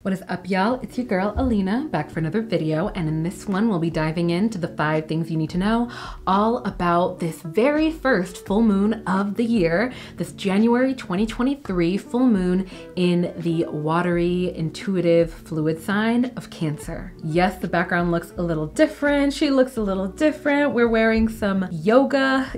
What is up, y'all? It's your girl Alina back for another video, and in this one we'll be diving into the 5 things you need to know all about this very first full moon of the year, this January 2023 full moon in the watery, intuitive, fluid sign of Cancer. Yes, the background looks a little different. She looks a little different. We're wearing some yoga,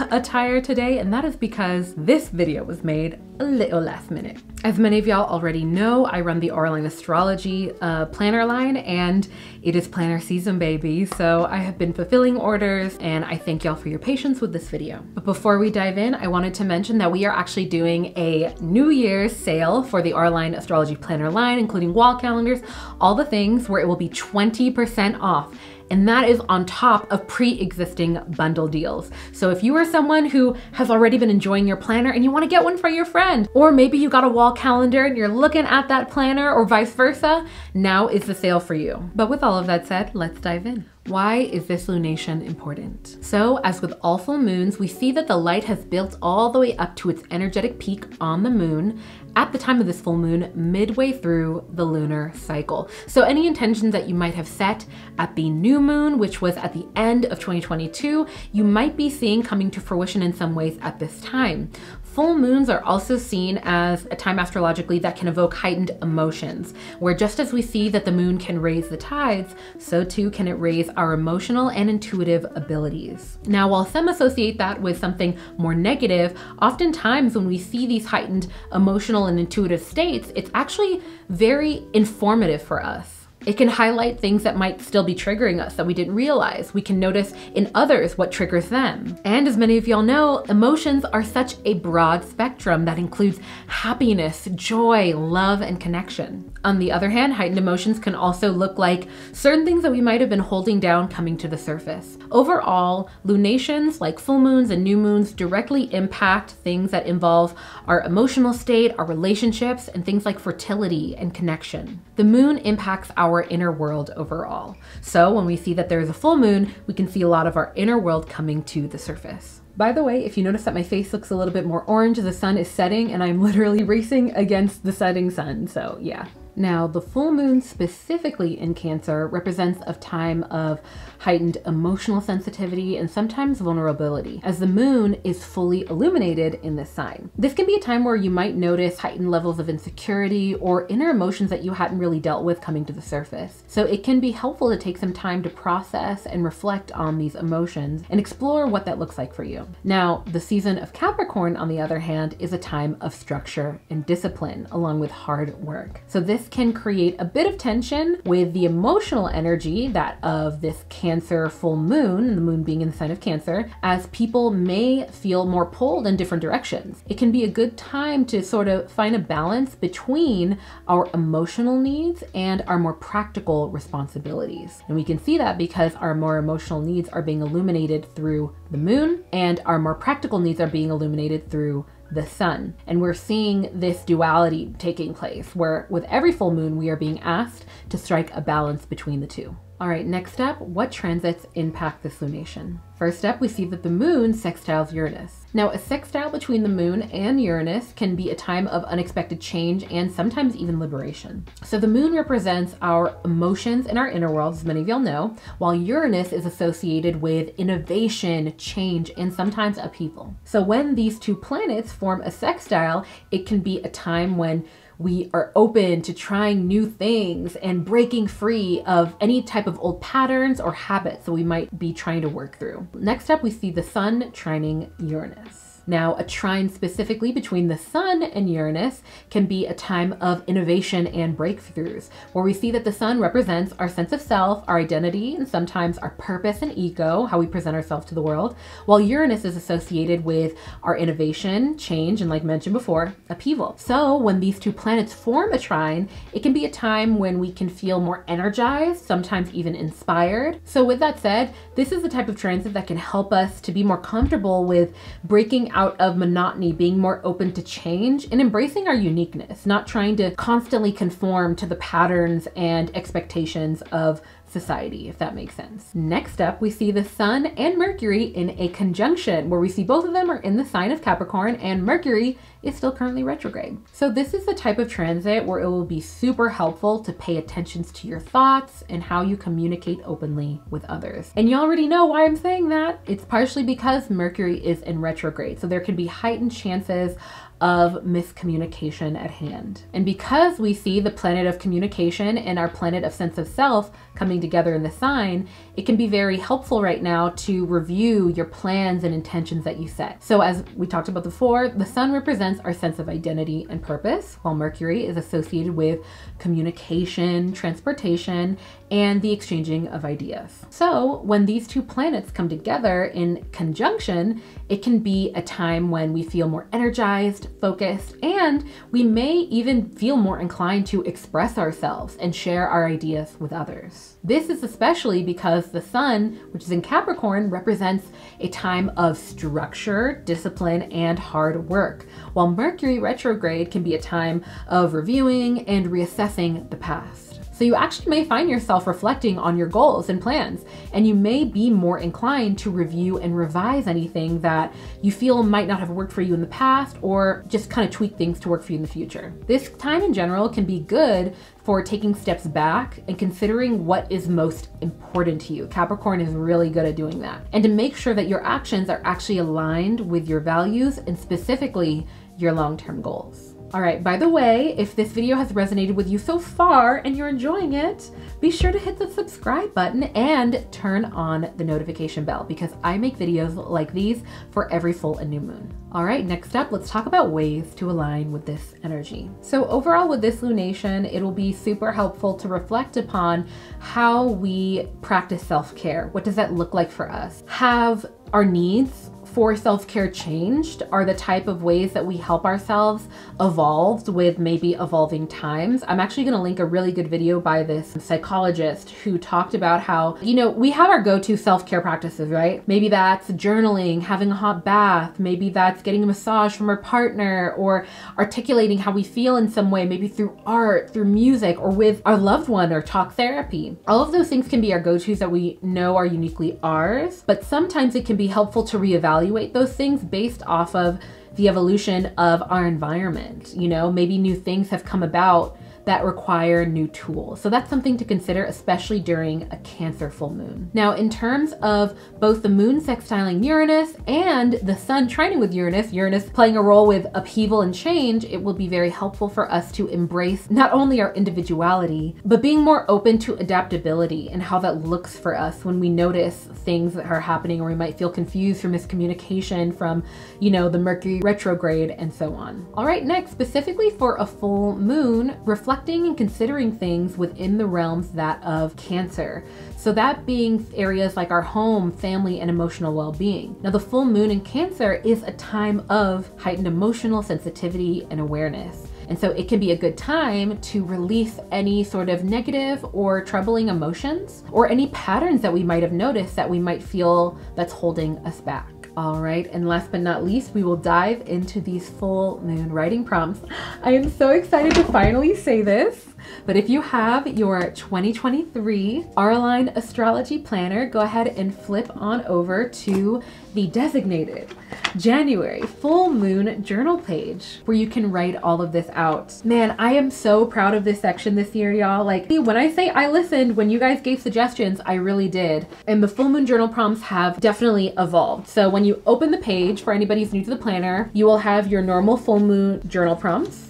attire today, and that is because this video was made a little last minute. As many of y'all already know, I run the Auralign Astrology planner line, and it is planner season, baby. So I have been fulfilling orders, and I thank y'all for your patience with this video. But before we dive in, I wanted to mention that we are actually doing a New Year's sale for the Auralign Astrology planner line, including wall calendars, all the things, where it will be 20% off. And that is on top of pre-existing bundle deals. So if you are someone who has already been enjoying your planner and you want to get one for your friend, or maybe you got a wall calendar and you're looking at that planner, or vice versa, now is the sale for you. But with all of that said, let's dive in. Why is this lunation important? So, as with all full moons, we see that the light has built all the way up to its energetic peak on the moon at the time of this full moon, midway through the lunar cycle. So any intentions that you might have set at the new moon, which was at the end of 2022, you might be seeing coming to fruition in some ways at this time. Full moons are also seen as a time astrologically that can evoke heightened emotions, where just as we see that the moon can raise the tides, so too can it raise our emotional and intuitive abilities. Now, while some associate that with something more negative, oftentimes when we see these heightened emotional and intuitive states, it's actually very informative for us. It can highlight things that might still be triggering us that we didn't realize. We can notice in others what triggers them. And as many of y'all know, emotions are such a broad spectrum that includes happiness, joy, love, and connection. On the other hand, heightened emotions can also look like certain things that we might have been holding down coming to the surface. Overall, lunations like full moons and new moons directly impact things that involve our emotional state, our relationships, and things like fertility and connection. The moon impacts our inner world overall. So when we see that there's a full moon, we can see a lot of our inner world coming to the surface. By the way, if you notice that my face looks a little bit more orange, the sun is setting and I'm literally racing against the setting sun, so yeah. Now, the full moon specifically in Cancer represents a time of heightened emotional sensitivity and sometimes vulnerability, as the moon is fully illuminated in this sign. This can be a time where you might notice heightened levels of insecurity or inner emotions that you hadn't really dealt with coming to the surface. So it can be helpful to take some time to process and reflect on these emotions and explore what that looks like for you. Now, the season of Capricorn, on the other hand, is a time of structure and discipline, along with hard work. So this can create a bit of tension with the emotional energy that of this Cancer full moon, the moon being in the sign of Cancer, as people may feel more pulled in different directions. It can be a good time to sort of find a balance between our emotional needs and our more practical responsibilities. And we can see that because our more emotional needs are being illuminated through the moon and our more practical needs are being illuminated through the sun. And we're seeing this duality taking place where with every full moon, we are being asked to strike a balance between the two. All right, next up, what transits impact this lunation? First up, we see that the moon sextiles Uranus. Now, a sextile between the moon and Uranus can be a time of unexpected change and sometimes even liberation. So the moon represents our emotions and our inner world, as many of y'all know, while Uranus is associated with innovation, change, and sometimes upheaval. So when these two planets form a sextile, it can be a time when we are open to trying new things and breaking free of any type of old patterns or habits that we might be trying to work through. Next up, we see the sun trining Uranus. Now, a trine specifically between the sun and Uranus can be a time of innovation and breakthroughs, where we see that the sun represents our sense of self, our identity, and sometimes our purpose and ego, how we present ourselves to the world, while Uranus is associated with our innovation, change, and like mentioned before, upheaval. So when these two planets form a trine, it can be a time when we can feel more energized, sometimes even inspired. So with that said, this is the type of transit that can help us to be more comfortable with breaking out of monotony, being more open to change and embracing our uniqueness, not trying to constantly conform to the patterns and expectations of society, if that makes sense. Next up, we see the Sun and Mercury in a conjunction, where we see both of them are in the sign of Capricorn and Mercury is still currently retrograde. So this is the type of transit where it will be super helpful to pay attention to your thoughts and how you communicate openly with others. And you already know why I'm saying that. It's partially because Mercury is in retrograde. So there can be heightened chances of miscommunication at hand. And because we see the planet of communication and our planet of sense of self coming together in the sign, it can be very helpful right now to review your plans and intentions that you set. So as we talked about before, the Sun represents our sense of identity and purpose, while Mercury is associated with communication, transportation, and the exchanging of ideas. So when these two planets come together in conjunction, it can be a time when we feel more energized, focused, and we may even feel more inclined to express ourselves and share our ideas with others. This is especially because the Sun, which is in Capricorn, represents a time of structure, discipline, and hard work, while Mercury retrograde can be a time of reviewing and reassessing the past. So you actually may find yourself reflecting on your goals and plans, and you may be more inclined to review and revise anything that you feel might not have worked for you in the past, or just kind of tweak things to work for you in the future. This time in general can be good for taking steps back and considering what is most important to you. Capricorn is really good at doing that. And to make sure that your actions are actually aligned with your values and specifically your long-term goals. All right, by the way, if this video has resonated with you so far and you're enjoying it, be sure to hit the subscribe button and turn on the notification bell, because I make videos like these for every full and new moon. All right, next up, let's talk about ways to align with this energy. So overall with this lunation, it'll be super helpful to reflect upon how we practice self-care. What does that look like for us? Have our needs for self-care changed? Are the type of ways that we help ourselves evolved with maybe evolving times? I'm actually gonna link a really good video by this psychologist who talked about how, you know, we have our go-to self-care practices, right? Maybe that's journaling, having a hot bath, maybe that's getting a massage from our partner, or articulating how we feel in some way, maybe through art, through music, or with our loved one, or talk therapy. All of those things can be our go-tos that we know are uniquely ours, but sometimes it can be helpful to reevaluate those things based off of the evolution of our environment. You know, maybe new things have come about that require new tools. So that's something to consider, especially during a Cancer full moon. Now, in terms of both the moon sextiling Uranus and the Sun trining with Uranus, Uranus playing a role with upheaval and change, it will be very helpful for us to embrace not only our individuality, but being more open to adaptability and how that looks for us when we notice things that are happening, or we might feel confused from miscommunication from, you know, the Mercury retrograde and so on. All right, next, specifically for a full moon, reflecting and considering things within the realms that of Cancer. So that being areas like our home, family, and emotional well-being. Now, the full moon in Cancer is a time of heightened emotional sensitivity and awareness. And so it can be a good time to release any sort of negative or troubling emotions, or any patterns that we might have noticed that we might feel that's holding us back. All right, and last but not least, we will dive into these full moon writing prompts. I am so excited to finally say this, but if you have your 2023 Auralign Astrology Planner, go ahead and flip on over to the designated January full moon journal page, where you can write all of this out. Man, I am so proud of this section this year, y'all. Like, when I say I listened, when you guys gave suggestions, I really did. And the full moon journal prompts have definitely evolved. So when you open the page, for anybody who's new to the planner, you will have your normal full moon journal prompts.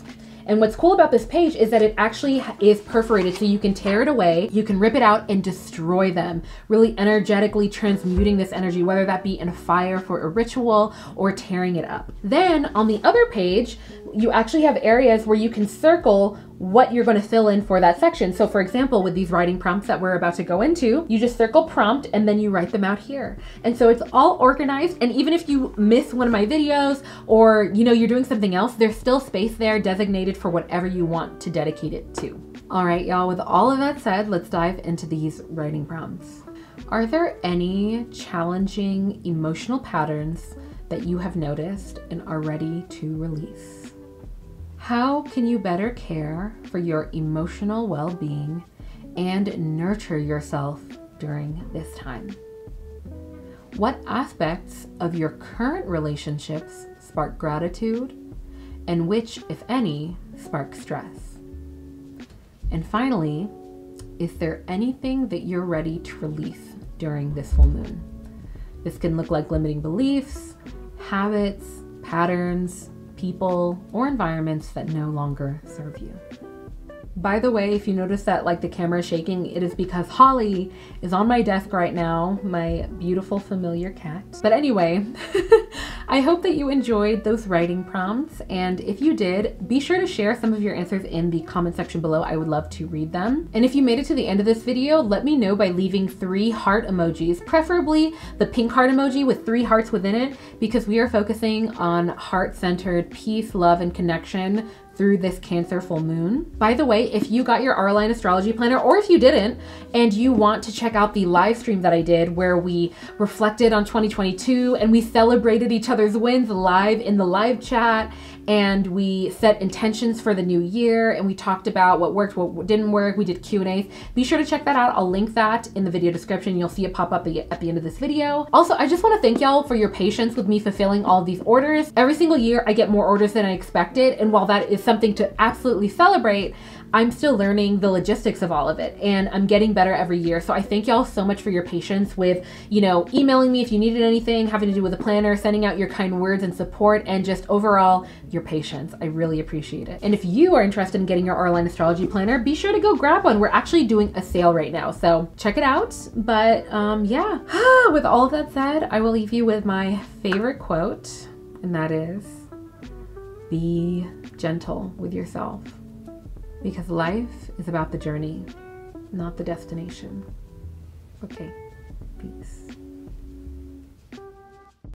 And what's cool about this page is that it actually is perforated, so you can tear it away, you can rip it out and destroy them, really energetically transmuting this energy, whether that be in a fire for a ritual or tearing it up. Then on the other page, you actually have areas where you can circle what you're going to fill in for that section. So for example, with these writing prompts that we're about to go into, you just circle prompt and then you write them out here. And so it's all organized. And even if you miss one of my videos, or you know, you're doing something else, there's still space there designated for whatever you want to dedicate it to. All right, y'all, with all of that said, let's dive into these writing prompts. Are there any challenging emotional patterns that you have noticed and are ready to release? How can you better care for your emotional well-being and nurture yourself during this time? What aspects of your current relationships spark gratitude, and which, if any, spark stress? And finally, is there anything that you're ready to release during this full moon? This can look like limiting beliefs, habits, patterns, people, or environments that no longer serve you. By the way, if you notice that like the camera is shaking, it is because Holly is on my desk right now, my beautiful familiar cat. But anyway, I hope that you enjoyed those writing prompts, and if you did, be sure to share some of your answers in the comment section below. I would love to read them. And if you made it to the end of this video, let me know by leaving 3 heart emojis, preferably the pink heart emoji with 3 hearts within it, because we are focusing on heart-centered peace, love, and connection through this Cancer full moon. By the way, if you got your Auralign astrology planner, or if you didn't, and you want to check out the live stream that I did where we reflected on 2022 and we celebrated each other's wins live in the live chat, and we set intentions for the new year, and we talked about what worked, what didn't work, we did Q&As. Be sure to check that out. I'll link that in the video description. You'll see it pop up at the end of this video. Also, I just want to thank y'all for your patience with me fulfilling all of these orders. Every single year I get more orders than I expected, and while that is something to absolutely celebrate, I'm still learning the logistics of all of it, and I'm getting better every year. So I thank y'all so much for your patience with, you know, emailing me if you needed anything having to do with the planner, sending out your kind words and support, and just overall your patience. I really appreciate it. And if you are interested in getting your Auralign astrology planner, be sure to go grab one. We're actually doing a sale right now, so check it out. But yeah, with all of that said, I will leave you with my favorite quote, and that is, be gentle with yourself. Because life is about the journey, not the destination. Okay, peace.